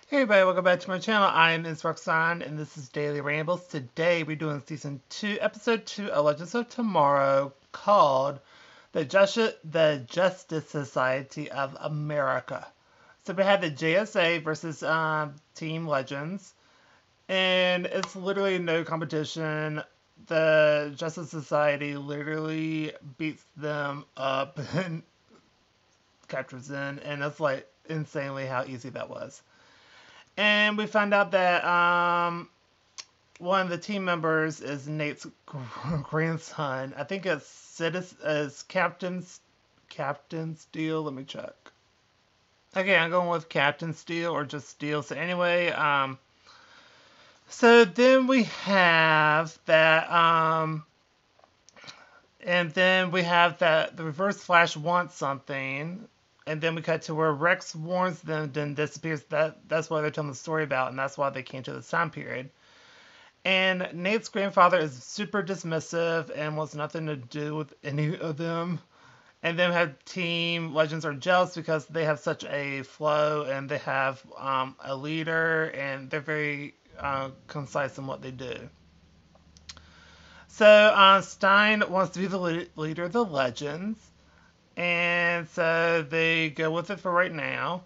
Hey everybody, welcome back to my channel. I am Ms. Roxanne, and this is Daily Rambles. Today we're doing Season 2, Episode 2 of Legends of Tomorrow, called the Justice Society of America. So we had the JSA versus Team Legends, and it's literally no competition. The Justice Society literally beats them up and captures them, and it's like insanely how easy that was. And we find out that one of the team members is Nate's grandson. I think it's Captain Steel. Let me check. Okay, I'm going with Captain Steel or just Steel. So anyway, so then we have that, and then we have that the Reverse Flash wants something, and then we cut to where Rex warns them, then disappears. That's what they're telling the story about, and that's why they came to this time period. And Nate's grandfather is super dismissive and wants nothing to do with any of them. And then we have Team Legends are jealous because they have such a flow and they have a leader and they're very concise in what they do. So Stein wants to be the leader of the Legends, and so they go with it for right now.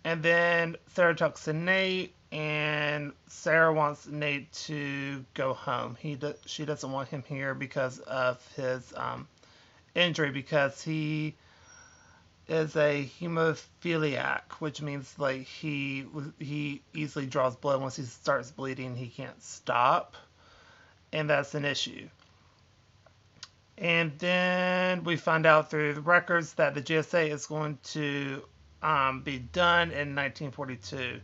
And then Sarah talks to Nate, and Sarah wants Nate to go home. She doesn't want him here because of his injury, because he is a hemophiliac, which means like he easily draws blood. Once he starts bleeding, he can't stop, and that's an issue. And then we find out through the records that the GSA is going to be done in 1942.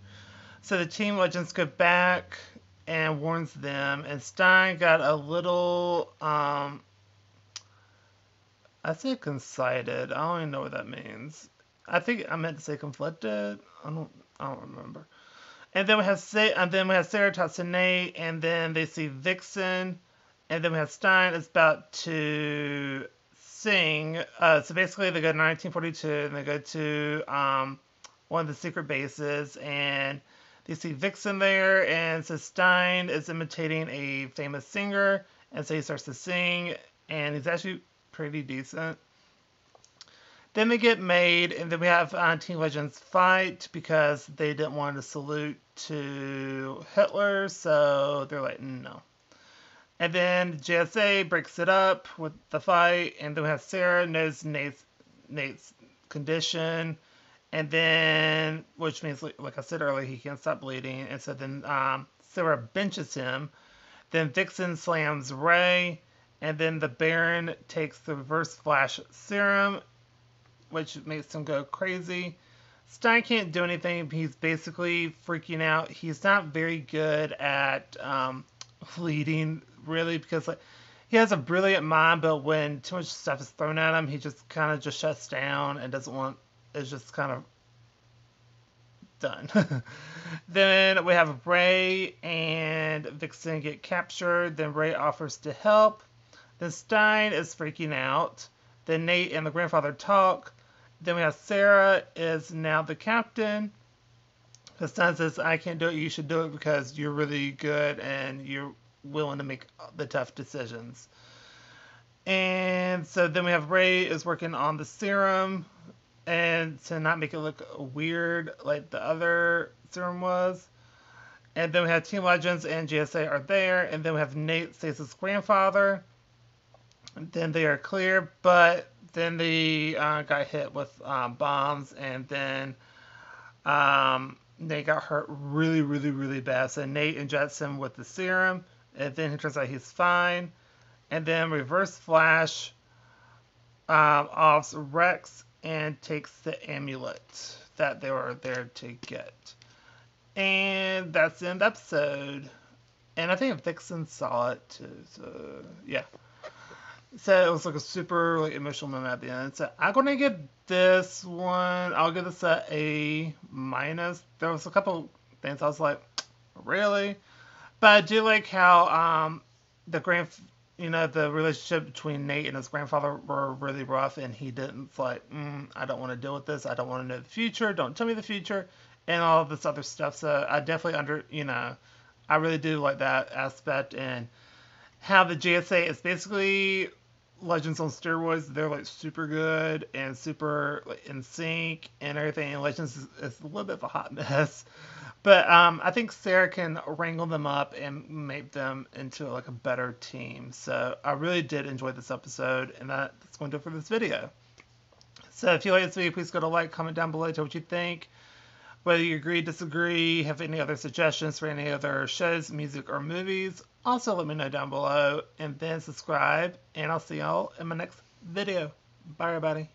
So the Team Legends go back and warns them, and Stein got a little, I said concited. I don't even know what that means. I think I meant to say conflicted. I don't remember. And then we have Sarah talks to Nate, and then they see Vixen, and then we have Stein is about to sing. So basically, they go to 1942, and they go to one of the secret bases, and they see Vixen there, and so Stein is imitating a famous singer, and so he starts to sing, and he's actually pretty decent. Then they get made, and then we have Team Legends fight because they didn't want to salute to Hitler, so they're like, no. And then JSA breaks it up with the fight, and then we have Sarah knows Nate's condition, and then, which means, like I said earlier, he can't stop bleeding, and so then Sarah benches him. Then Vixen slams Ray, and then the Baron takes the Reverse Flash serum, which makes him go crazy. Stein can't do anything. He's basically freaking out. He's not very good at leading, really, because like he has a brilliant mind, but when too much stuff is thrown at him, he just kind of just shuts down and doesn't want. It's just kind of done. Then we have Ray and Vixen get captured. Then Ray offers to help. Then Stein is freaking out. Then Nate and the grandfather talk. Then we have Sarah is now the captain. The son says, I can't do it, you should do it because you're really good and you're willing to make the tough decisions. And so then we have Ray is working on the serum, and to not make it look weird like the other serum was. And then we have Team Legends and GSA are there, and then we have Nate says his grandfather. And then they are clear, but then they got hit with bombs, and then Nate got hurt really, really, really bad. So Nate injects him with the serum, and then it turns out he's fine. And then Reverse Flash offs Rex and takes the amulet that they were there to get. And that's the end of the episode. And I think Vixen saw it too, so yeah. So it was like a super like emotional moment at the end. So I'm gonna give this one. I'll give this a A-. There was a couple things I was like, really, but I do like how the relationship between Nate and his grandfather were really rough, and he didn't like, I don't want to deal with this. I don't want to know the future. Don't tell me the future. and all of this other stuff. So I definitely I really do like that aspect, and how the GSA is basically Legends on steroids. They're like super good and super like, in sync and everything. And Legends is a little bit of a hot mess, but I think Sarah can wrangle them up and make them into like a better team. So I really did enjoy this episode, and that's going to do it for this video. So if you like this video, please go to like, comment down below, tell what you think. Whether you agree, disagree, have any other suggestions for any other shows, music, or movies, also let me know down below. And then subscribe, and I'll see y'all in my next video. Bye, everybody.